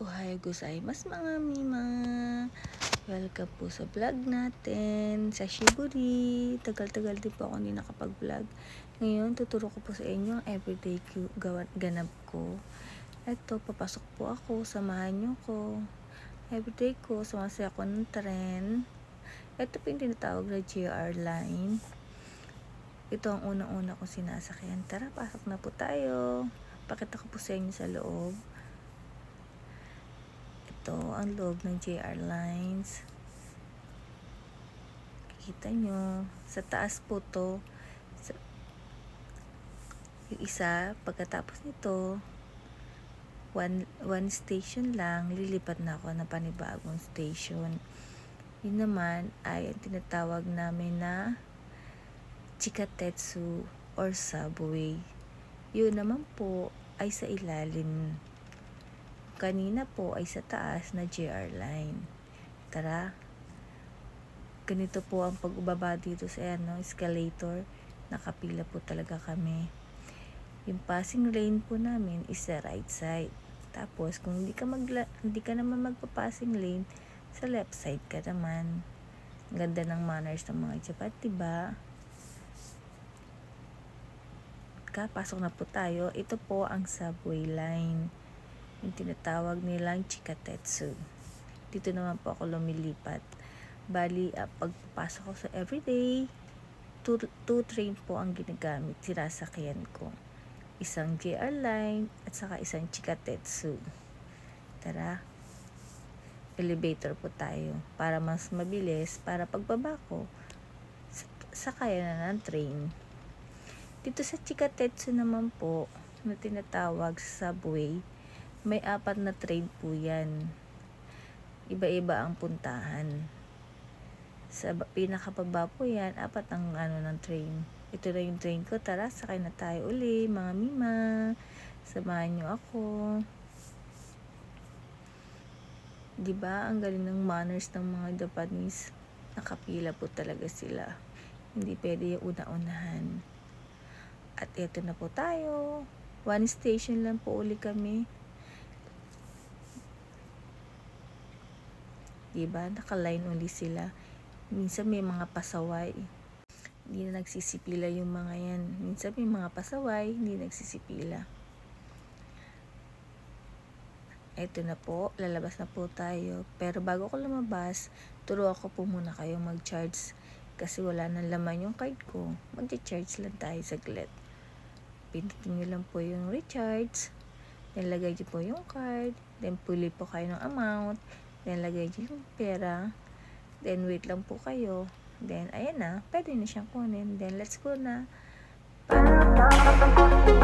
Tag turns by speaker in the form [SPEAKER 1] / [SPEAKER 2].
[SPEAKER 1] Ohayo gozaimasu mga mima! Welcome po sa vlog natin sa Shiburi. Tagal-tagal din po ako hindi nakapag-vlog. Ngayon, tuturo ko po sa inyo ang everyday ganap ko. Eto, papasok po ako. Samahan nyo ko. Everyday ko, sumasaya ako ng tren. Ito po yung tinatawag na JR line. Ito ang unang-una kong sinasakyan. Tara, pasok na po tayo. Pakita ko po sa inyo sa loob. Ito ang loob ng JR Lines. Kita nyo, sa taas po to. Yung isa, pagkatapos nito, one station lang, lilipat na ako na panibagong station. Yun naman ay ang tinatawag namin na Chikatetsu or subway. Yun naman po ay sa ilalim. Kanina po ay sa taas na JR line. Tara, ganito po ang pagbaba dito sa escalator. Nakapila po talaga kami. Yung passing lane po namin is sa right side. Tapos kung hindi ka naman magpa-passing lane, sa left side ka naman. Ganda ng manners ng mga Japan, diba? Pasok na po tayo. Ito po ang subway line. Yung tinatawag nilang Chikatetsu. Dito naman po ako lumilipat. Bali, pagpapasok ko sa everyday, two train po ang ginagamit, sinasakyan ko. Isang JR line at saka isang Chikatetsu. Tara, elevator po tayo para mas mabilis, para pagbaba ko, sakaya na ng train. Dito sa Chikatetsu naman po, na tinatawag sa subway, may 4 na train po yan. Iba-iba ang puntahan. Sa pinakababa po yan, 4 ang ng train. Ito na yung train ko. Tara, sakay na tayo uli, mga mima. Samahan nyo ako. Diba, ang galing ng manners ng mga Japanese. Nakapila po talaga sila. Hindi pwede yung una-unahan. At ito na po tayo. 1 station lang po uli kami. Diba? Naka-line uli sila. Minsan may mga pasaway. Hindi na nagsisipila yung mga yan. Minsan may mga pasaway, hindi nagsisipila. Eto na po, lalabas na po tayo. Pero bago ko lumabas, turo ako po muna kayong mag-charge. Kasi wala nang laman yung card ko. Mag-charge lang tayo saglit. Pindutin nyo lang po yung recharge. Then lagay nyo po yung card. Then puli po kayo ng amount. Then lagay nyo yung pera. Then wait lang po kayo. Then ayan na, pwede na siyang kunin. Then let's go na. Paano?